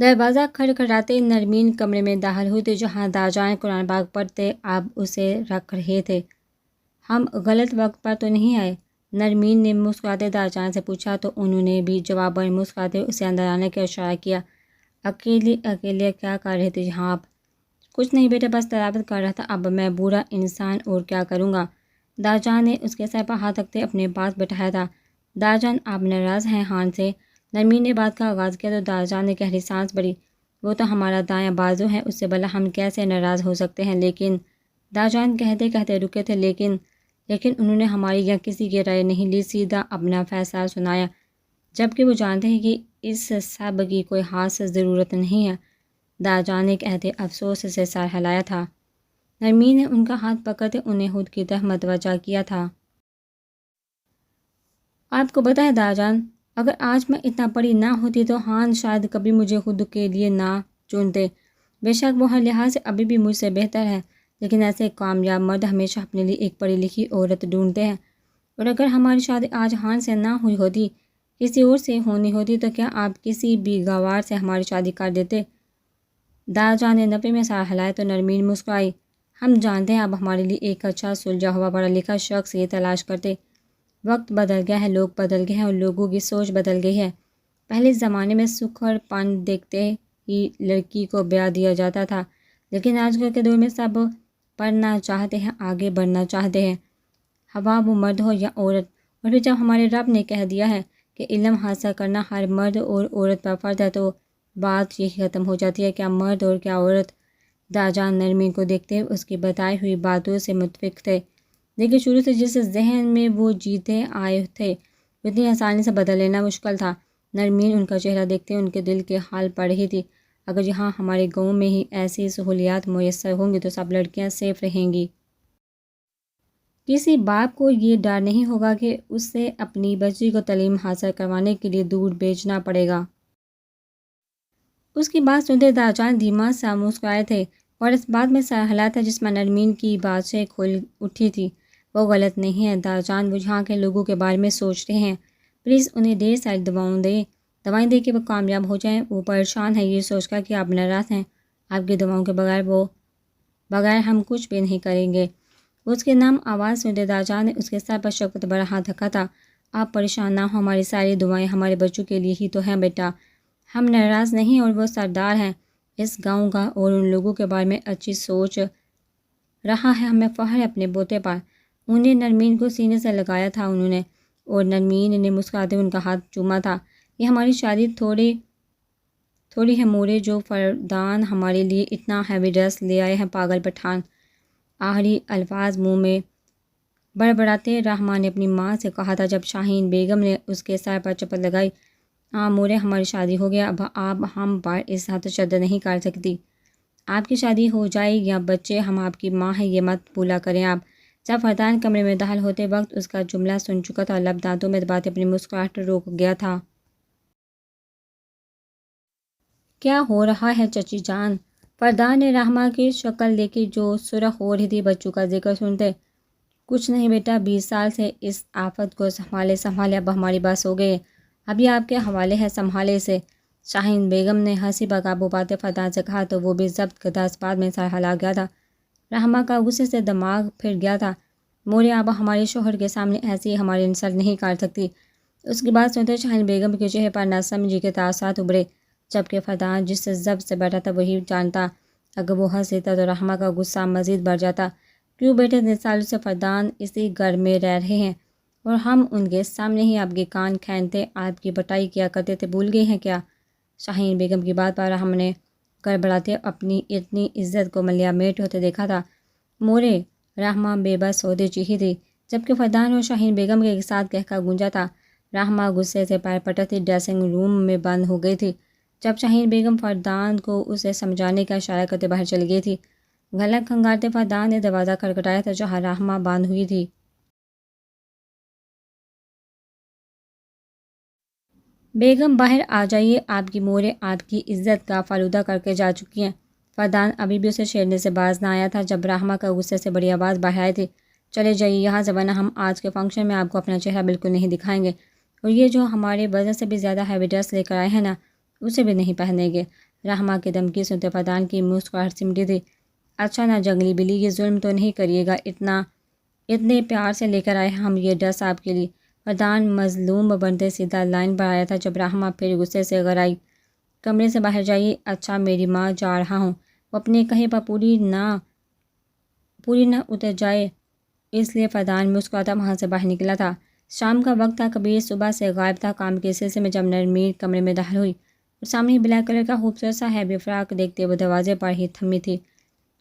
دروازہ کھڑکھڑاتے نرمین کمرے میں داخل ہوئی تھی جہاں داجان قرآن پاک پڑھتے اب اسے رکھ رہے تھے۔ ہم غلط وقت پر تو نہیں آئے؟ نرمین نے مسکراتے داجان سے پوچھا تو انہوں نے بھی جواباً مسکراتے اسے اندر آنے کا اشارہ کیا۔ اکیلے کیا کر رہے تھے یہاں آپ؟ کچھ نہیں بیٹا، بس تلاوت کر رہا تھا۔ اب میں بوڑھا انسان اور کیا کروں گا؟ داجان نے اس کے سر پر ہاتھ رکھتے اپنے پاس بٹھایا تھا۔ داجان آپ ناراض ہیں خان سے؟ نرمین نے بات کا آغاز کیا تو داجان نے گہری سانس بھری۔ وہ تو ہمارا دایاں بازو ہے، اس سے بھلا ہم کیسے ناراض ہو سکتے ہیں؟ لیکن داجان کہتے رکے تھے لیکن انہوں نے ہماری یا کسی کی رائے نہیں لی، سیدھا اپنا فیصلہ سنایا، جبکہ وہ جانتے ہیں کہ اس سب کی کوئی خاص ضرورت نہیں ہے۔ داجان نے کہتے افسوس سے سر ہلایا تھا۔ نرمین نے ان کا ہاتھ پکڑتے انہیں خود کی طرف متوجہ کیا تھا۔ آپ کو پتہ ہے داجان، اگر آج میں اتنا پڑھی نہ ہوتی تو خان شاید کبھی مجھے خود کے لیے نہ چنتے۔ بے شک وہ ہر لحاظ سے ابھی بھی مجھ سے بہتر ہے، لیکن ایسے کامیاب مرد ہمیشہ اپنے لیے ایک پڑھی لکھی عورت ڈھونڈتے ہیں، اور اگر ہماری شادی آج خان سے نہ ہوئی ہوتی، کسی اور سے ہونی ہوتی تو کیا آپ کسی بھی گوار سے ہماری شادی کر دیتے؟ داجان نے نفی میں سر ہلایا تو نرمین مسکرائی۔ ہم جانتے ہیں اب ہمارے لیے ایک اچھا سلجھا ہوا پڑھا لکھا شخص یہ تلاش کرتے۔ وقت بدل گیا ہے، لوگ بدل گئے ہیں اور لوگوں کی سوچ بدل گئی ہے۔ پہلے زمانے میں سکھڑ پن دیکھتے ہی لڑکی کو بیاہ دیا جاتا تھا، لیکن آج کل کے دور میں سب پڑھنا چاہتے ہیں، آگے بڑھنا چاہتے ہیں، خواہ وہ مرد ہو یا عورت۔ اور پھر جب ہمارے رب نے کہہ دیا ہے کہ علم حاصل کرنا ہر مرد اور عورت پر فرض ہے تو بات یہی ختم ہو جاتی ہے، کیا مرد اور کیا عورت۔ داجان نرمین کو دیکھتے اس کی بتائی ہوئی باتوں سے متفق تھے، لیکن شروع سے جس ذہن میں وہ جیتے آئے تھے اتنی آسانی سے بدل لینا مشکل تھا۔ نرمین ان کا چہرہ دیکھتے ان کے دل کے حال پڑھ رہی تھی۔ اگر یہاں ہمارے گاؤں میں ہی ایسی سہولیات میسر ہوں گی تو سب لڑکیاں سیف رہیں گی۔ کسی باپ کو یہ ڈر نہیں ہوگا کہ اسے اپنی بچی کو تعلیم حاصل کروانے کے لیے دور بھیجنا پڑے گا۔ اس کی بات سنتے داجان دھیما سا مسکرائے تھے اور اس بات میں سر ہلایا تھا جس میں نرمین کی باتیں کھل اٹھی تھی۔ وہ غلط نہیں ہے داجان، وہ یہاں کے لوگوں کے بارے میں سوچ رہے ہیں، پلیز انہیں ڈھیر ساری دوائیں دیں کہ وہ کامیاب ہو جائیں۔ وہ پریشان ہے یہ سوچ کر کہ آپ ناراض ہیں، آپ کی دواؤں کے بغیر ہم کچھ بھی نہیں کریں گے۔ اس کے نام آواز سنتے داجان نے اس کے سر پر شفقت بھرا ہاتھ رکھا تھا۔ آپ پریشان نہ ہو، ہماری ساری دعائیں ہمارے بچوں کے لیے ہی تو ہیں بیٹا، ہم ناراض نہیں اور وہ سردار ہیں اس گاؤں کا اور ان لوگوں کے بارے میں اچھی سوچ رہا ہے، ہمیں فخر ہے اپنے پوتے پر۔ انہیں نرمین کو سینے سے لگایا تھا اور نرمین نے مسکراتے ان کا ہاتھ چوما تھا۔ یہ ہماری شادی تھوڑی ہے مورے، جو فردان ہمارے لیے اتنا ہیوی ڈریس لے آئے ہیں پاگل پٹھان۔ آخری الفاظ منہ میں بڑبڑاتے رحمٰ نے اپنی ماں سے کہا تھا جب شاہین بیگم نے اس کے سر پر چپت لگائی۔ ہاں مورے، ہماری شادی ہو گیا، اب آپ ہم پر اس حد تشدد نہیں کر سکتی۔ آپ کی شادی ہو جائے یا بچے، ہم آپ کی ماں ہیں یہ مت بھولا کریں آپ۔ جب فردان کمرے میں داخل ہوتے وقت اس کا جملہ سن چکا تھا، لب دانتوں میں دباتے اپنی مسکراہٹ روک گیا تھا۔ کیا ہو رہا ہے چچی جان؟ فردان نے رحمٰ کی شکل دیکھی جو سرخ ہو رہی تھی بچوں کا ذکر سنتے۔ کچھ نہیں بیٹا، 20 سال سے اس آفت کو سنبھالے اب ہماری بس ہو گئی، اب یہ آپ کے حوالے ہے، سنبھالے اسے۔ شاہین بیگم نے ہنسی پر قابو پاتے فردان سے کہا تو وہ بھی ضبط کردہ اس بات میں سر ہلا گیا تھا۔ رحمٰ کا غصے سے دماغ پھر گیا تھا۔ مورے، اب ہمارے شوہر کے سامنے ایسی ہماری انسلٹ نہیں کر سکتی۔ اس کی بات سنتے شاہین بیگم کے چہرے پر ناسمجھی کے تاثرات ابھرے، جبکہ فردان جس ضبط سے بیٹھا تھا وہی جانتا اگر وہ ہنس لیتا تو رحمٰ کا غصہ مزید بڑھ جاتا۔ کیوں بیٹے، 3 سالوں سے فردان اسی گھر میں رہ رہے ہیں اور ہم ان کے سامنے ہی آپ کے کان کھینتے آپ کی بٹائی کیا کرتے تھے، بھول گئے ہیں کیا؟ شاہین بیگم کی بات پر ہم نے گڑبڑاتے اپنی اتنی عزت کو ملیا میٹ ہوتے دیکھا تھا۔ مورے، رحمٰ بے بس ہوتی چیخی تھی، جبکہ فردان اور شاہین بیگم کے ایک ساتھ کہکا گونجا تھا۔ رحمٰ غصے سے پیر پٹکتی ڈریسنگ روم میں بند ہو گئی تھی جب شاہین بیگم فردان کو اسے سمجھانے کا اشارہ کرتے باہر چلی گئی تھی۔ گلا کھنگارتے فردان نے دروازہ کھٹکھٹایا تھا جہاں رحمٰ بند ہوئی تھی۔ بیگم باہر آ جائیے، آپ کی مورے آپ کی عزت کا فالودہ کر کے جا چکی ہیں۔ فردان ابھی بھی اسے چھیڑنے سے باز نہ آیا تھا جب رحمٰ کا غصے سے بڑی آواز باہر آئی تھی، چلے جائیے یہاں سے ورنہ ہم آج کے فنکشن میں آپ کو اپنا چہرہ بالکل نہیں دکھائیں گے، اور یہ جو ہمارے وزن سے بھی زیادہ ہیوی ڈریس لے کر آئے ہیں نا اسے بھی نہیں پہنیں گے۔ رحمہ کی دھمکی سنتے فردان کی مسکراہٹ سمٹی تھی۔ اچھا نا جنگلی بلی، یہ ظلم تو نہیں کریے گا، اتنے پیار سے لے کر آئے ہم یہ ڈریس آپ کے لیے۔ فردان مظلوم بنتے سیدھا لائن پر آیا تھا جب رحمہ پھر غصے سے غرائی، کمرے سے باہر جائیے۔ اچھا میری ماں، جا رہا ہوں، وہ اپنے کہے پر پوری نہ اتر جائے، اس لیے فردان مسکراتا وہاں سے باہر نکلا تھا۔ شام کا وقت تھا، کبیر صبح سے غائب تھا کام کے سلسلے میں۔ جب نرمین کمرے میں داخل ہوئی اور سامنے بلیک کلر کا خوبصورت سا ہیوی فراک دیکھتے وہ دروازے پر ہی تھمی تھی۔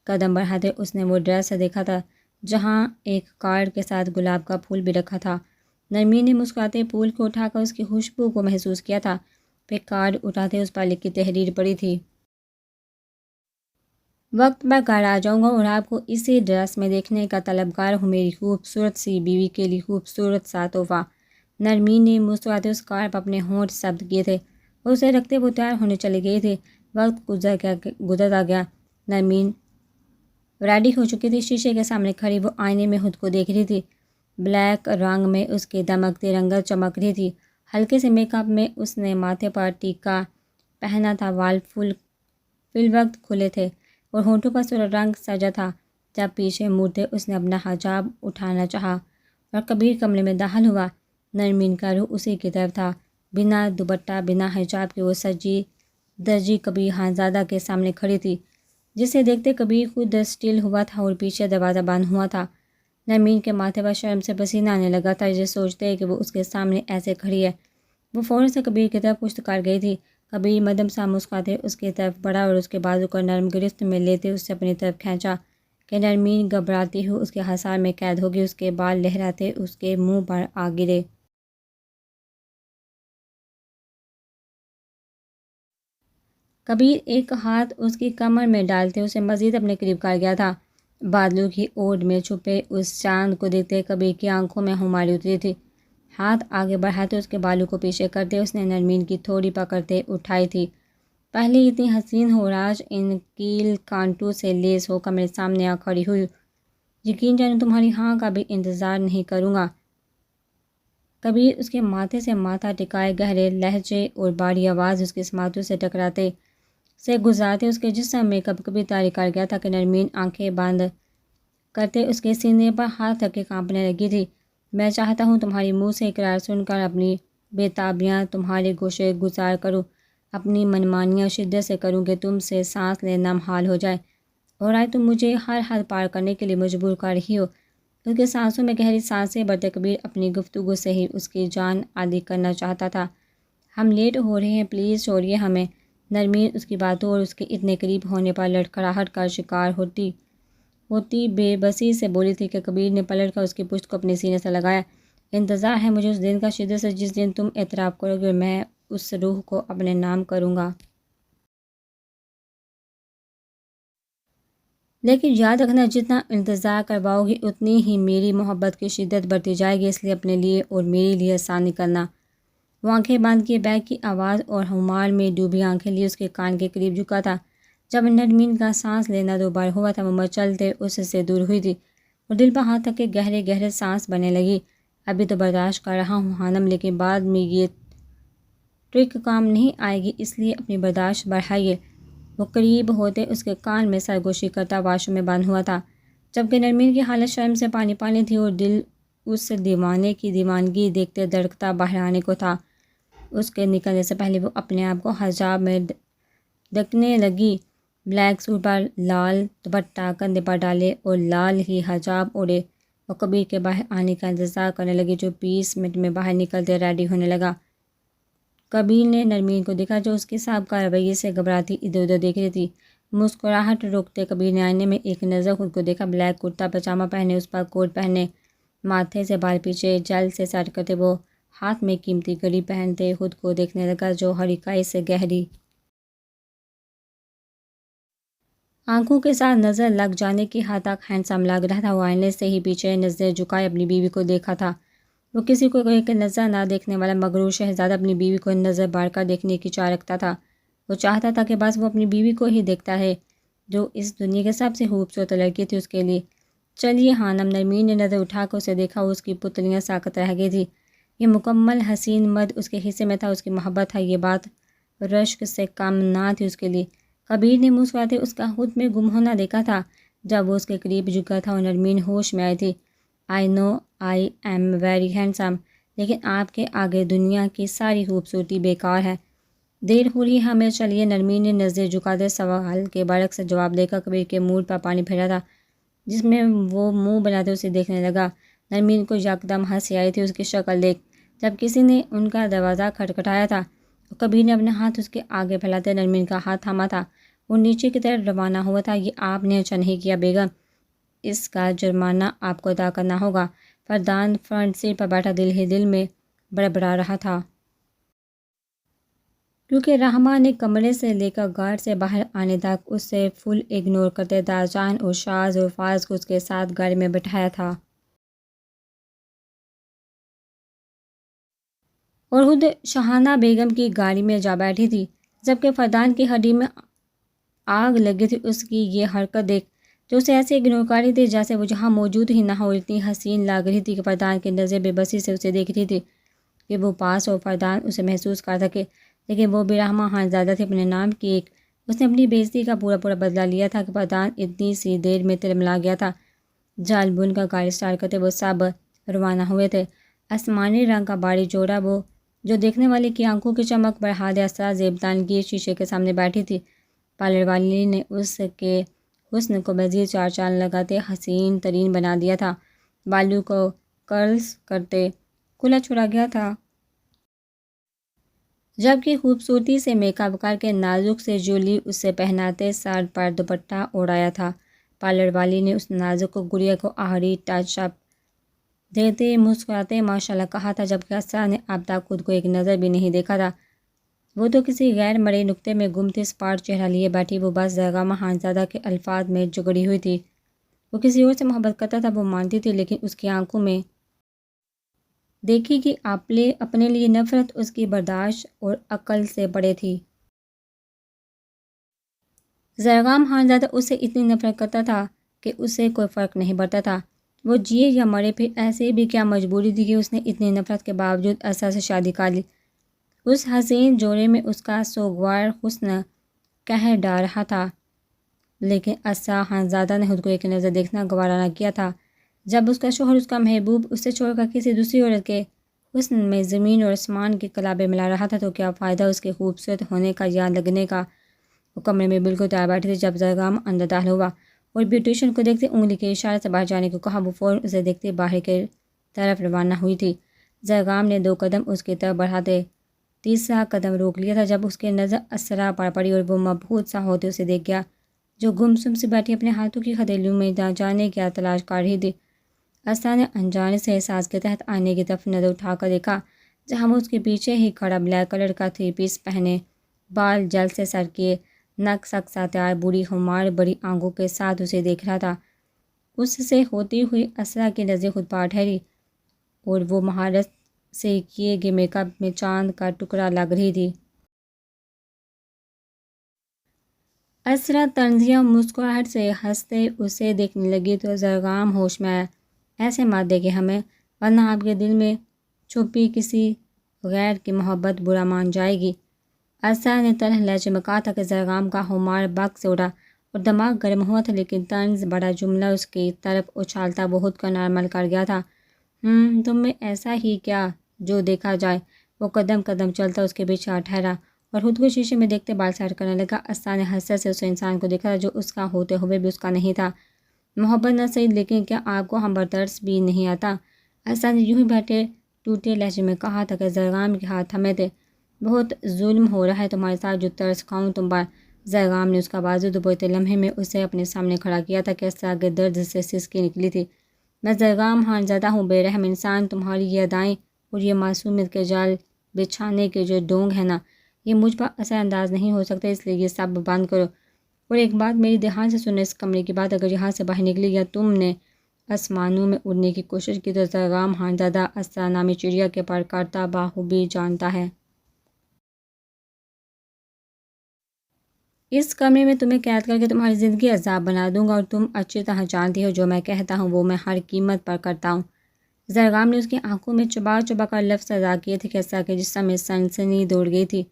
قدم بڑھاتے اس نے وہ ڈریس دیکھا تھا جہاں ایک کارڈ کے ساتھ گلاب کا پھول بھی رکھا تھا۔ نرمین نے مسکراتے پھول کو اٹھا کر اس کی خوشبو کو محسوس کیا تھا، پھر کارڈ اٹھاتے اس پر لکھی تحریر پڑھی تھی۔ وقت پر گھر آ جاؤں گا اور آپ کو اسی ڈریس میں دیکھنے کا طلبگار ہوں، میری خوبصورت سی بیوی کے لیے خوبصورت سا تحفہ۔ نرمین نے مسکراتے اس کارڈ پر اپنے ہونٹ ثبت کیے تھے اور اسے رکھتے وہ تیار ہونے چلی گئی تھی۔ وقت گزرتا گیا، نرمین ریڈی ہو چکی تھی، شیشے کے سامنے کھڑی وہ آئینے میں خود کو دیکھ رہی تھی۔ بلیک رنگ میں اس کی دمکتی رنگت چمک رہی تھی، ہلکے سے میک اپ میں اس نے ماتھے پر ٹیکا پہنا تھا، وال فی الوقت کھلے تھے اور ہونٹوں پر سرخ رنگ سجا تھا۔ جب پیچھے مڑتے اس نے اپنا حجاب اٹھانا چاہا اور کبیر کمرے میں داخل ہوا۔ نرمین کا روح اسی کی طرف تھا، بنا دوپٹہ بنا حجاب کے وہ سجی درجی کبیر خانزادہ کے سامنے کھڑی تھی، جسے دیکھتے کبیر خود اسٹل ہوا تھا اور پیچھے دروازہ بند ہوا تھا۔ نرمین کے ماتھے پر شرم سے پسینہ آنے لگا تھا، جسے سوچتے کہ وہ اس کے سامنے ایسے کھڑی ہے وہ فوراً سے کبیر کی طرف پشت کر گئی تھی۔ کبیر مدم سا مسکراتے اس کی طرف بڑھا اور اس کے بازو کو نرم گرفت میں لیتے اس سے اپنی طرف کھینچا کہ نرمین گھبراتی ہوئی اس کے حصار میں قید ہوگی۔ اس کے بال لہراتے اس کے منہ پر آ گرے۔ کبیر ایک ہاتھ اس کی کمر میں ڈالتے اسے مزید اپنے قریب کر گیا تھا۔ بادلوں کی اوٹ میں چھپے اس چاند کو دیکھتے کبیر کی آنکھوں میں خماری اتری تھی۔ ہاتھ آگے بڑھاتے اس کے بالوں کو پیچھے کرتے اس نے نرمین کی تھوڑی پکڑتے اٹھائی تھی۔ پہلے اتنی حسین ہو، آج ان کیل کانٹوں سے لیس ہو کر میرے سامنے آ کھڑی ہوئی، یقین جانو تمہاری ہاں کا بھی انتظار نہیں کروں گا۔ کبیر اس کے ماتھے سے ماتھا ٹکائے، گہرے لہجے اور باری آواز اس کے سماعتوں سے ٹکراتے سے گزارتے اس کے جسم میں کب کبھی طاری کر گیا تھا کہ نرمین آنکھیں بند کرتے اس کے سینے پر ہاتھ رکھ کے کانپنے لگی تھی۔ میں چاہتا ہوں تمہاری منہ سے اقرار سن کر اپنی بےتابیاں تمہارے گوشے گزار کروں، اپنی منمانیاں شدت سے کروں کہ تم سے سانس لینا محال ہو جائے، اور آج تم مجھے ہر حد پار کرنے کے لیے مجبور کر رہی ہو۔ اس کے سانسوں میں گہری سانسیں بھرتے کبیر اپنی گفتگو سے ہی اس کی جان عالی کرنا چاہتا تھا۔ ہم لیٹ ہو رہے ہیں، پلیز چھوڑیے ہمیں۔ نرمین اس کی باتوں اور اس کے اتنے قریب ہونے پر لڑکھڑاہٹ کا شکار ہوتی بے بسی سے بولی تھی کہ کبیر نے پلٹ کر اس کی پشت کو اپنے سینے سے لگایا۔ انتظار ہے مجھے اس دن کا شدت سے جس دن تم اعتراف کرو گے اور میں اس روح کو اپنے نام کروں گا۔ لیکن یاد رکھنا جتنا انتظار کرواؤ گی اتنی ہی میری محبت کی شدت بڑھتی جائے گی، اس لیے اپنے لیے اور میرے لیے آسانی کرنا۔ وہ آنکھیں باندھ کے بیگ کی آواز اور خمار میں ڈوبی آنکھیں لیے اس کے کان کے قریب جھکا تھا۔ جب نرمین کا سانس لینا دوبارہ ہوا تھا وہ مچلتے اس سے دور ہوئی تھی اور دل پر ہاتھ رکھ کے گہرے گہرے سانس بننے لگی۔ ابھی تو برداشت کر رہا ہوں خانم، لیکن بعد میں یہ ٹرک کام نہیں آئے گی، اس لیے اپنی برداشت بڑھائیے۔ وہ قریب ہوتے اس کے کان میں سرگوشی کرتا واش روم میں بند ہوا تھا، جبکہ نرمین کی حالت شرم سے پانی پانی تھی اور دل اس دیوانے کی دیوانگی دیکھتے دھڑکتا باہر آنے کو تھا۔ اس کے نکلنے سے پہلے وہ اپنے آپ کو حجاب میں ڈھکنے لگی، بلیک سوٹ پر لال دوپٹہ کندھے پر ڈالے اور لال ہی حجاب اوڑھے وہ کبیر کے باہر آنے کا انتظار کرنے لگی، جو 20 منٹ میں باہر نکلتے ریڈی ہونے لگا۔ کبیر نے نرمین کو دیکھا جو اس کے سابقہ رویے سے گھبراتی ادھر ادھر دیکھ رہی تھی۔ مسکراہٹ روکتے کبیر نے آئینے میں ایک نظر خود کو دیکھا، بلیک کرتا پاجامہ پہنے، اس پر کوٹ پہنے، ماتھے سے بال پیچھے جیل سے سیٹ کرتے وہ ہاتھ میں قیمتی گھڑی پہنتے خود کو دیکھنے لگا جو ہر اکائی سے گہری آنکھوں کے ساتھ نظر لگ جانے کی حد تک ہینڈسم لگ رہا تھا۔ وہ آئینے سے ہی پیچھے نظر جھکائے اپنی بیوی کو دیکھا تھا۔ وہ کسی کو ایک نظر نہ دیکھنے والا مغرور شہزادہ اپنی بیوی کو نظر بڑھ کر دیکھنے کی چاہ رکھتا تھا۔ وہ چاہتا تھا کہ بس وہ اپنی بیوی کو ہی دیکھتا ہے جو اس دنیا کی سب سے خوبصورت لڑکی تھی اس کے لیے۔ چلیے خانم، نرمین نے نظر اٹھا کر اسے دیکھا، اس کی پتلیاں ساکت رہ گئی تھی۔ یہ مکمل حسین مرد اس کے حصے میں تھا، اس کی محبت تھا، یہ بات رشک سے کم نہ تھی اس کے لیے۔ کبیر نے مسکراتے اس کا خود میں گم ہونا دیکھا تھا جب وہ اس کے قریب جھکا تھا اور نرمین ہوش میں آئی تھی۔ آئی نو آئی ایم ویری ہینڈسم، لیکن آپ کے آگے دنیا کی ساری خوبصورتی بیکار ہے۔ دیر ہو رہی ہے، ہمیں چلیے۔ نرمین نے نظریں جھکاتے سوال کے برعکس جواب دے کر کبیر کے منہ پر پانی پھیرا تھا، جس میں وہ منہ بناتے اسے دیکھنے لگا۔ نرمین کو یکدم ہنسی آئی تھی اس کی شکل دیکھ جب کسی نے ان کا دروازہ کھٹکھٹایا تھا، اور کبیر نے اپنا ہاتھ اس کے آگے پھیلاتے نرمین کا ہاتھ تھاما تھا۔ وہ نیچے کی طرف روانہ ہوا تھا۔ یہ آپ نے اچھا نہیں کیا بیگم، اس کا جرمانہ آپ کو ادا کرنا ہوگا۔ فردان فرنٹ سیٹ پر بیٹھا دل ہی دل میں بڑبڑا رہا تھا، کیونکہ رحمہ نے کمرے سے لے کر گارڈ سے باہر آنے تک اسے فل اگنور کرتے دارجان اور شاز اور فاز کو اس کے ساتھ گاڑی میں بٹھایا تھا، اور خود شاہانہ بیگم کی گاڑی میں جا بیٹھی تھی۔ جبکہ فردان کی ہڈی میں آگ لگی تھی اس کی یہ حرکت دیکھ، جو اسے ایسے اگنور کر رہی تھی جیسے وہ جہاں موجود ہی نہ ہو۔ اتنی حسین لگ رہی تھی کہ فردان کی نظریں بے بسی سے اسے دیکھ رہی تھی کہ وہ پاس ہو، فردان اسے محسوس کر سکے۔ لیکن وہ بھی رحمہ خانزادہ تھی اپنے نام کی ایک۔ اس نے اپنی بے عزتی کا پورا بدلہ لیا تھا کہ فردان اتنی سی دیر میں تلملا گیا تھا۔ جال بن کا گاڑی اسٹارٹ کرتے وہ سب روانہ ہوئے تھے۔ آسمانی رنگ کا بھاری جوڑا وہ جو دیکھنے والے کی آنکھوں کی چمک بڑھا دے، اسرا زیبتان کی شیشے کے سامنے بیٹھی تھی۔ پارلر والی نے اس کے حسن کو مزید چار چاند لگاتے حسین ترین بنا دیا تھا۔ بالوں کو کرلز کرتے کھلا چھوڑا گیا تھا، جبکہ خوبصورتی سے میک اپ کر کے نازک سے جولی اسے پہناتے سر پر دوپٹہ اوڑھایا تھا۔ پارلر والی نے اس نازک گڑیا کو آخری ٹچ اپ دیتے مسکراتے ماشاءاللہ کہا تھا، جبکہ اسرا نے اب تک خود کو ایک نظر بھی نہیں دیکھا تھا۔ وہ تو کسی غیر مرئی نقطے میں گم تھی، اسپاٹ چہرہ لیے بیٹھی وہ بس زرگامہ خانزادہ کے الفاظ میں جگڑی ہوئی تھی۔ وہ کسی اور سے محبت کرتا تھا وہ مانتی تھی، لیکن اس کی آنکھوں میں دیکھی کہ اپنے لیے نفرت اس کی برداشت اور عقل سے بڑے تھی۔ زرگام خانزادہ اس سے اتنی نفرت کرتا تھا کہ اسے کوئی فرق نہیں پڑتا تھا، وہ جیے یا مرے۔ پھر ایسے بھی کیا مجبوری تھی کہ اس نے اتنی نفرت کے باوجود اسرا سے شادی کر لی۔ اس حسین جوڑے میں اس کا سوگوار حسن قہر ڈال رہا تھا، لیکن اسرا خانزادہ نے خود کو ایک نظر دیکھنا گوارا نہ کیا تھا۔ جب اس کا شوہر، اس کا محبوب، اسے چھوڑ کر کسی دوسری عورت کے حسن میں زمین اور آسمان کے کلابے ملا رہا تھا، تو کیا فائدہ اس کے خوبصورت ہونے کا یا لگنے کا۔ وہ کمرے میں بالکل تیار بیٹھی تھی جب زرگام اندر داخل ہوا اور بیوٹیشین کو دیکھتے انگلی کے اشارے سے باہر جانے کو کہا۔ وہ فوراً اسے دیکھتے باہر کی طرف روانہ ہوئی تھی۔ زرگام نے 2 قدم اس کی طرف بڑھاتے تیسرا قدم روک لیا تھا جب اس کی نظر اسرا پر پڑی، اور وہ مبہوت سا ہوتے اسے دیکھ گیا جو گمسم سے بیٹھی اپنے ہاتھوں کی ہتھیلیوں میں نہ جانے کیا تلاش کر رہی تھی۔ اسرا نے انجانے سے احساس کے تحت آئینے کی طرف نظر اٹھا کر دیکھا، جہاں وہ اس کے پیچھے ہی کھڑا بلیک کلر کا 3 پیس پہنے، بال جل سے سر کیے، نک سک سا تیار، بوڑھی خمار بڑی آنکھوں کے ساتھ اسے دیکھ رہا تھا۔ اس سے ہوتی ہوئی اسرا کی نظریں خود پر ٹھہری، اور وہ مہارت سے کیے گئے میک اپ میں چاند کا ٹکڑا لگ رہی تھی۔ اسرا طنزیہ مسکراہٹ سے ہنستے اسے دیکھنے لگی تو زرگام ہوش میں آیا۔ ایسے مت دیکھیں ہمیں، ورنہ آپ کے دل میں چھپی کسی غیر کی محبت برا مان جائے گی۔ اسرا نے تلخ لہجے میں کہا تھا کہ زرگام کا خمار بک سے اڑا اور دماغ گرم ہوا تھا، لیکن طنز بڑا جملہ اس کی طرف اچھالتا وہ خود کو نارمل کر گیا تھا۔ تم میں ایسا ہی کیا جو دیکھا جائے۔ وہ قدم قدم چلتا اس کے پیچھے ٹھہرا اور خود کو شیشے میں دیکھتے بال سیٹ کرنے لگا۔ اسرا نے حسرت سے اس انسان کو دیکھا جو اس کا ہوتے ہوئے بھی اس کا نہیں تھا۔ محبت نہ صحیح، لیکن کیا آپ کو ہم پر ترس بھی نہیں آتا؟ اسرا نے یوں ہی بیٹھے ٹوٹے لہجے میں کہا تھا کہ زرگام کے ہاتھ تھمے تھے۔ بہت ظلم ہو رہا ہے تمہارے ساتھ، جو ترس کھاؤں تم پر۔ زرگام نے اس کا بازو دبوتے لمحے میں اسے اپنے سامنے کھڑا کیا تھا کہ اسرا کے درد سے سسکی نکلی تھی۔ میں زرگام خانزادہ ہوں، بے رحم انسان۔ تمہاری یہ ادائیں اور یہ معصومیت کے جال بچھانے کے جو ڈھونگ ہے نا، یہ مجھ پر اثر انداز نہیں ہو سکتے، اس لیے یہ سب بند کرو۔ اور ایک بات میری دھیان سے سنو، اس کمرے کی بات اگر یہاں سے باہر نکلی یا تم نے آسمانوں میں اڑنے کی کوشش کی تو زرگام خانزادہ اسرا نامی چڑیا کے پر کرتا بخوبی جانتا ہے۔ اس کمرے میں تمہیں قید کر کے تمہاری زندگی عذاب بنا دوں گا، اور تم اچھی طرح جانتی ہو جو میں کہتا ہوں وہ میں ہر قیمت پر کرتا ہوں۔ زرگام نے اس کی آنکھوں میں چبا چبا کر لفظ ادا کیے تھے کہ اسرا کے جسم میں سنسنی دوڑ گئی تھی۔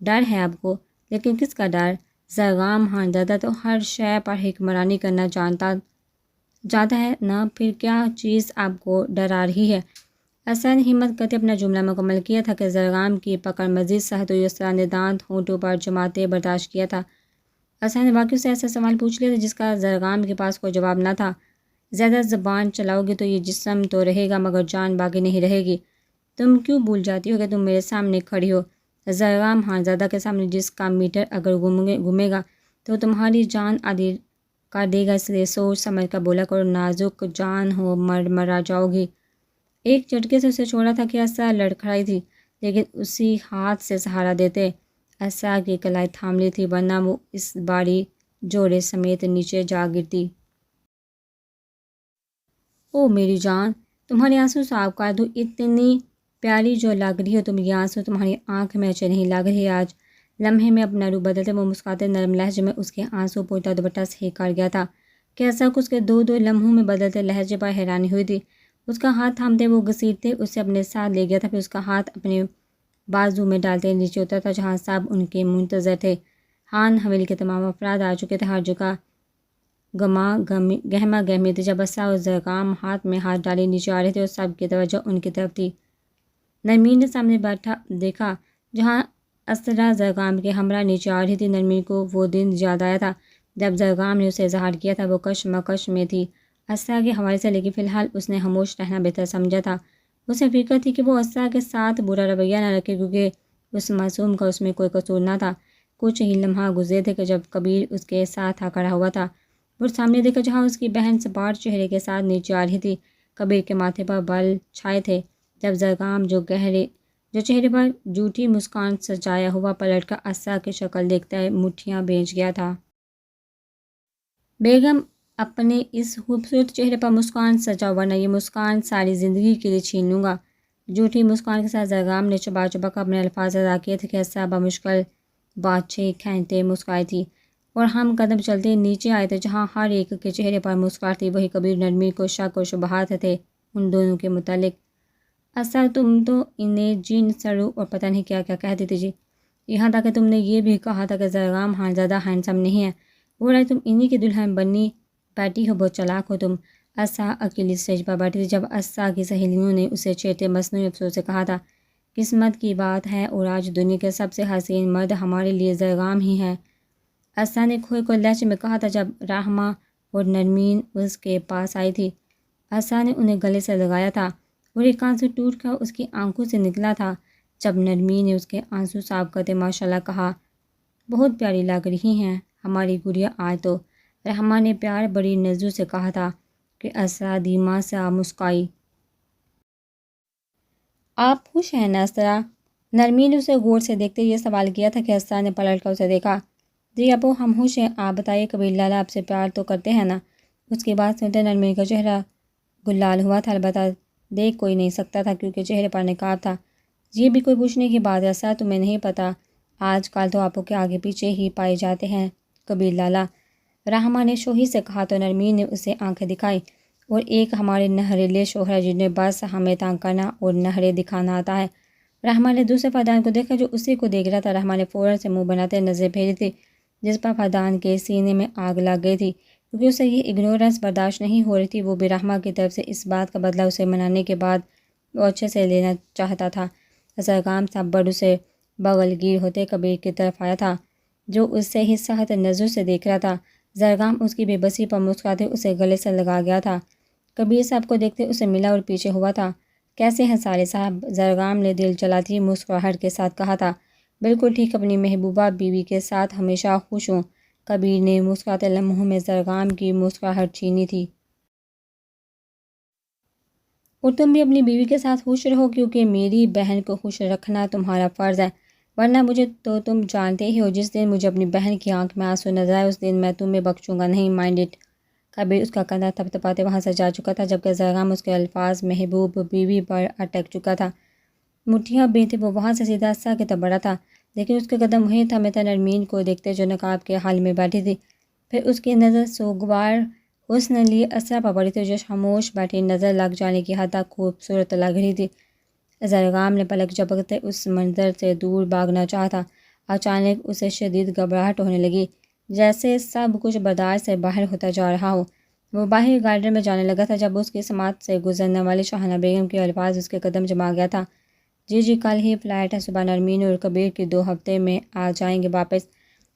ڈر ہے آپ کو، لیکن کس کا ڈر؟ زرغام خانزادہ تو ہر شے پر حکمرانی کرنا جانتا ہے نا، پھر کیا چیز آپ کو ڈرا رہی ہے؟ اسرا نے ہمت کرتے اپنا جملہ مکمل کیا تھا کہ زرغام کی پکڑ مزید سخت ہوئی۔ اسرا نے دانت ہونٹوں پر جماتے برداشت کیا تھا۔ اسرا نے واقعی سے ایسا سوال پوچھ لیا تھا جس کا زرغام کے پاس کوئی جواب نہ تھا۔ زیادہ زبان چلاؤ گے تو یہ جسم تو رہے گا مگر جان باقی نہیں رہے گی۔ تم کیوں بھول جاتی ہو کہ تم میرے سامنے کھڑی ہو؟ زرغام خانزادہ کے سامنے جس کا میٹر اگر گھومے گا تو تمہاری جان آدھی کر دے گا، اس لیے سوچ سمجھ کر بولا کرو، نازک جان ہو، مرا جاؤ گی۔ ایک جھٹکے سے اسے چھوڑا تھا کہ اسرا لڑکھڑائی تھی، لیکن اسی ہاتھ سے سہارا دیتے اسرا کی کلائی تھام لی تھی، ورنہ وہ اس باری جوڑے سمیت نیچے جا گرتی۔ او میری جان، تمہارے آنسو صاف کر دوں، اتنی پیاری جو لگ رہی ہو تم، یہ آنسو تمہاری آنکھ میں اچھے نہیں لگ رہے آج۔ لمحے میں اپنا روپ بدلتے وہ مسکراتے نرم لہجے میں اس کے آنسو پوشیدہ دوپٹہ صحیح کر گیا تھا کہ اسرا کو اس کے دو لمحوں میں بدلتے لہجے پر حیرانی ہوئی تھی۔ اس کا ہاتھ تھامتے وہ گھسیٹتے اسے اپنے ساتھ لے گیا تھا، پھر اس کا ہاتھ اپنے بازو میں ڈالتے نیچے اترا تھا جہاں سب ان کے منتظر تھے۔ خان حویلی کے تمام افراد آ چکے تھے، ہر جگہ گہما گہمی تھی۔ جب اسرا اور زرغام ہاتھ میں ہاتھ ڈالے نیچے آ رہے تھے اور سب کی توجہ ان کی طرف تھی، نرمین نے سامنے بیٹھا دیکھا جہاں اسرا زرغام کے ہمراہ نیچے آ رہی تھی۔ نرمین کو وہ دن یاد آیا تھا جب زرغام نے اسے اظہار کیا تھا۔ وہ کشمکش میں تھی اسرا کے حوالے سے، لیکن فی الحال اس نے خاموش رہنا بہتر سمجھا تھا۔ اسے فکر تھی کہ وہ اسرا کے ساتھ برا رویہ نہ رکھے، کیونکہ اس معصوم کا اس میں کوئی قصور نہ تھا۔ کچھ ہی لمحہ گزرے تھے کہ جب کبیر اس کے ساتھ آ کھڑا ہوا تھا اور سامنے دیکھا جہاں اس کی بہن سپاٹ چہرے کے ساتھ نیچے آ رہی تھی۔ کبیر کے ماتھے پر بال چھائے تھے جب زرغام جو چہرے پر جھوٹی مسکان سجایا ہوا پلٹ کر اسرا کی شکل دیکھتا ہے مٹھیاں بھیج گیا تھا۔ بیگم اپنے اس خوبصورت چہرے پر مسکان سجا، ورنہ یہ مسکان ساری زندگی کے لیے چھین لوں گا۔ جھوٹی مسکان کے ساتھ زرغام نے چبا چبا کر اپنے الفاظ ادا کیے تھے کہ اسرا بمشکل باتچے کھینچتے مسکرائی تھی اور ہم قدم چلتے نیچے آئے تھے جہاں ہر ایک کے چہرے پر مسکراہٹ تھی۔ وہی کبیر نرمی کو شک و شبہات تھے ان دونوں کے متعلق۔ اسرا تم تو انہیں جن سڑو اور پتہ نہیں کیا کیا کہتی تھی جی، یہاں تک کہ تم نے یہ بھی کہا تھا کہ زرغام خانزادہ ہینڈسم نہیں ہے اور آج تم انہی کی دلہن بنی بیٹھی ہو، بہت چالاک ہو تم۔ اسرا اکیلی اسٹیج پر بیٹھی تھی جب اسرا کی سہیلیوں نے اسے چھیڑتے مصنوعی افسوس سے کہا تھا، قسمت کی بات ہے اور آج دنیا کے سب سے حسین مرد ہمارے لیے زرغام ہی ہے، اسرا نے کھوئے کھوئے لہجے میں کہا تھا جب رحمہ اور نرمین اس کے پاس آئی تھی۔ اسرا نے انہیں گلے سے لگایا تھا اور ایک آنسو ٹوٹ کر اس کی آنکھوں سے نکلا تھا جب نرمین نے اس کے آنسو صاف کرتے ماشاءاللہ کہا، بہت پیاری لگ رہی ہیں ہماری گڑیا آج تو۔ رحمہ نے پیار بڑی نظروں سے کہا تھا کہ اسرا دھیما سا مسکرائی۔ آپ خوش ہیں نا اسرا؟ نرمین نے اسے غور سے دیکھتے یہ سوال کیا تھا کہ اسرا نے پلٹ کر اسے دیکھا۔ جی ابو ہم خوش ہیں، آپ بتائیے کبیر لالا آپ سے پیار تو کرتے ہیں نا؟ اس کی بات سنتے نرمین کا چہرہ گلال ہوا تھا، البتہ دیکھ کوئی نہیں سکتا تھا کیونکہ چہرے پر نقاب تھا۔ یہ بھی کوئی پوچھنے کی بات ہے اسرا، تمہیں نہیں پتہ آج کل تو آپوں کے آگے پیچھے ہی پائے جاتے ہیں کبیر لالا، رحمہ نے شوخی سے کہا تو نرمین نے اسے آنکھیں دکھائی، اور ایک ہمارے نہریلے شوہر ہے جنہیں بس ہمیں تنگ کرنا اور نہریں دکھانا آتا ہے۔ رحمہ نے دوسرے فردان کو دیکھا جو اسی کو دیکھ رہا تھا۔ رحمہ نے فوراً سے منہ بناتے نظر بھیجی تھی جس پر فردان کے سینے میں آگ لگ گئی تھی کیونکہ اسے یہ اگنورنس برداشت نہیں ہو رہی تھی۔ وہ بھی رحمہ کی طرف سے اس بات کا بدلہ اسے منانے کے بعد وہ اچھے سے لینا چاہتا تھا۔ زرغام صبر اسے بغل گیر ہوتے کبیر کی طرف آیا تھا جو اس سے ہی سخت نظروں سے دیکھ رہا تھا۔ زرغام اس کی بے بسی پر مسکراتے اسے گلے سے لگا گیا تھا۔ کبیر صاحب کو دیکھتے اسے ملا اور پیچھے ہوا تھا۔ کیسے ہیں سارے صاحب؟ زرغام نے دل چلاتی مسکراہٹ کے ساتھ کہا تھا۔ بالکل ٹھیک، اپنی محبوبہ بیوی کے ساتھ ہمیشہ خوش ہوں، کبیر نے مسکراتے لمحوں میں زرغام کی مسکراہٹ چھینی تھی۔ اور تم بھی اپنی بیوی کے ساتھ خوش رہو کیونکہ میری بہن کو خوش رکھنا تمہارا فرض ہے، ورنہ مجھے تو تم جانتے ہی ہو، جس دن مجھے اپنی بہن کی آنکھ میں آنسو نظر آئے اس دن میں تمہیں بخشوں گا نہیں، مائنڈ اٹ۔ کبیر اس کا کندھا تھپتھپاتے وہاں سے جا چکا تھا جبکہ زرغام اس کے الفاظ محبوب بیوی پر اٹک چکا تھا۔ مٹھیاں بیندھے وہ وہاں سے سیدھا اسرا کی طرف بڑھا تھا، لیکن اس کے قدم وہیں تھمے تھے نرمین کو دیکھتے جو نقاب کے حال میں بیٹھی تھی۔ پھر اس کی نظر سوگوار حسن لیے اسرا پر پڑی تھی جو خاموش بیٹھی نظر لگ جانے کی حد تک خوبصورت لگ رہی تھی۔ زرغام نے پلک جھپکتے اس منظر سے دور بھاگنا چاہا تھا، اچانک اسے شدید گھبراہٹ ہونے لگی، جیسے سب کچھ برداشت سے باہر ہوتا جا رہا ہو۔ وہ باہر گارڈن میں جانے لگا تھا جب اس کی سماعت سے گزرنے والی شاہانہ بیگم کے الفاظ اس کے قدم جما گیا تھا۔ جی کل ہی فلائٹ ہے، صبح نرمین اور کبیر کی 2 ہفتے میں آ جائیں گے واپس۔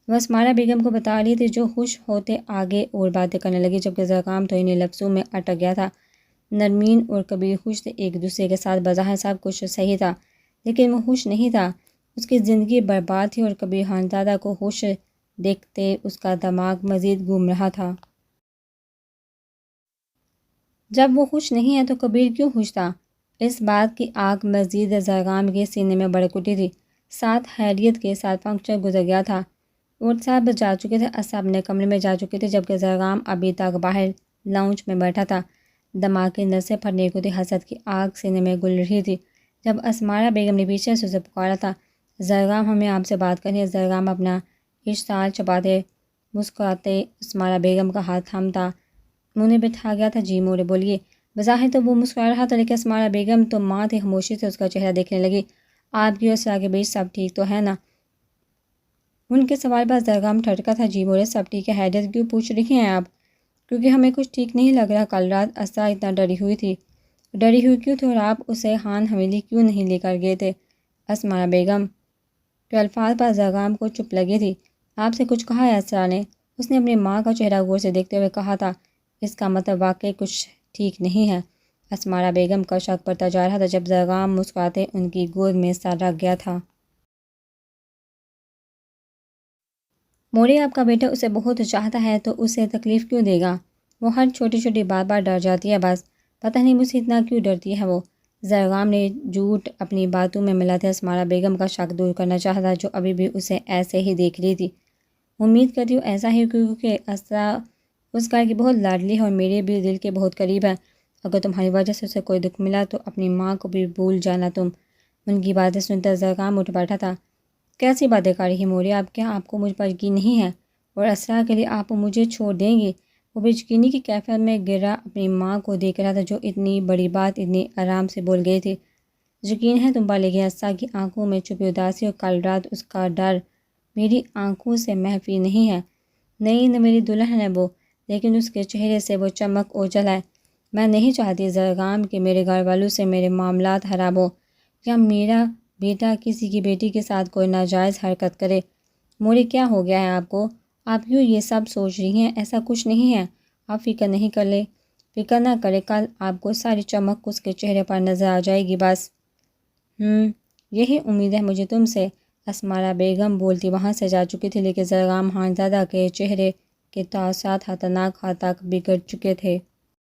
وہ اسمارہ بیگم کو بتا رہی تھی، جو خوش ہوتے آگے اور باتیں کرنے لگی، جبکہ زرقام تو انہیں لفظوں میں اٹک گیا تھا۔ نرمین اور کبیر خوش تھے ایک دوسرے کے ساتھ، بظاہر سب کچھ صحیح تھا، لیکن وہ خوش نہیں تھا۔ اس کی زندگی برباد تھی اور کبیر خانزادہ کو خوش دیکھتے اس کا دماغ مزید گھوم رہا تھا۔ جب وہ خوش نہیں ہے تو کبیر کیوں خوش تھا؟ اس بات کی آگ مزید زرقام کے سینے میں بھڑک اٹھی تھی۔ ساتھ خیریت کے ساتھ پنکچر گزر گیا تھا اور سب جا چکے تھے، اسد اپنے کمرے میں جا چکے تھے، جبکہ زرقام ابھی تک باہر لاؤنج میں بیٹھا تھا۔ دماغ کی نسیں پھٹنے کو تھی، حسد کی آگ سینے میں گل رہی تھی جب اسمارہ بیگم نے پیچھے سے اسے پکارا تھا، زرقام ہمیں آپ سے بات کرنی ہے۔ زرقام اپنا اشتعال چھپاتے مسکراتے اسمارہ بیگم کا ہاتھ تھامتا انہیں بٹھا گیا تھا۔ جی مورے بولیے۔ بظاہر تو وہ مسکرا رہا تھا، لیکن اسمارہ بیگم تو ماں تھی، خاموشی سے اس کا چہرہ دیکھنے لگی۔ آپ کی اور اسرا کے بیچ سب ٹھیک تو ہے نا؟ ان کے سوال پر زرقام ٹھٹکا تھا۔ جی مورے سب ٹھیک ہے۔ خیریت کیوں پوچھ رہی ہیں آپ؟ کیونکہ ہمیں کچھ ٹھیک نہیں لگ رہا۔ کل رات اسرا اتنا ڈری ہوئی تھی۔ ڈری ہوئی کیوں تھی اور آپ اسے خان حویلی کیوں نہیں لے کر گئے تھے؟ اسمارہ بیگم کے الفاظ پر زرقام کو چپ لگی تھی۔ آپ سے کچھ کہا ہے اسرا نے؟ اس نے اپنی ماں کا چہرہ غور سے دیکھتے ہوئے کہا تھا۔ اس کا مطلب واقعی کچھ ٹھیک نہیں ہے۔ اسمارہ بیگم کا شک بڑھتا جا رہا تھا جب زرقام مسکراتے ان کی گود میں سر رکھ گیا تھا۔ مورے آپ کا بیٹا اسے بہت چاہتا ہے تو اسے تکلیف کیوں دے گا؟ وہ ہر چھوٹی چھوٹی بات پر ڈر جاتی ہے بس۔ پتہ نہیں مجھ سے اتنا کیوں ڈرتی ہے وہ؟ زرقام نے جھوٹ اپنی باتوں میں ملاتے اسمارہ بیگم کا شک دور کرنا چاہتا، جو ابھی بھی اسے ایسے ہی دیکھ رہی تھی۔ امید کرتی ہوں ایسا ہی، کیونکہ اسرا اس گھر کی بہت لاڈلی ہے اور میرے بھی دل کے بہت قریب ہے۔ اگر تمہاری وجہ سے اسے کوئی دکھ ملا تو اپنی ماں کو بھی بھول جانا تم۔ ان کی باتیں سنتا زرقام اٹھ بیٹھا تھا۔ کیسی باتیں کر رہی مورے آپ؟ کیا آپ کو مجھ پر یقین نہیں ہے؟ اور اسرا کے لیے آپ مجھے چھوڑ دیں گی؟ وہ بے یقینی کی کیفیت میں گرا اپنی ماں کو دیکھ رہا تھا، جو اتنی بڑی بات اتنی آرام سے بول گئی تھی۔ یقین ہے تم پر، لیکن اسرا کی آنکھوں میں چھپی اداسی اور کل رات اس کا ڈر میری آنکھوں سے محفی نہیں ہے۔ نہیں میری دلہن ہے وہ، لیکن اس کے چہرے سے وہ چمک اوجھل ہے۔ میں نہیں چاہتی زرقام کہ میرے گھر والوں سے میرے معاملات خراب ہو، یا میرا بیٹا کسی کی بیٹی کے ساتھ کوئی ناجائز حرکت کرے۔ مورے کیا ہو گیا ہے آپ کو؟ آپ کیوں یہ سب سوچ رہی ہیں؟ ایسا کچھ نہیں ہے، آپ فکر نہیں کر لے، فکر نہ کرے، کل آپ کو ساری چمک اس کے چہرے پر نظر آ جائے گی بس۔ یہی امید ہے مجھے تم سے۔ اسمارہ بیگم بولتی وہاں سے جا چکی تھی، لیکن زرقام خانزادہ کے چہرے کے تاثرات خطرناک حد تک بگڑ چکے تھے۔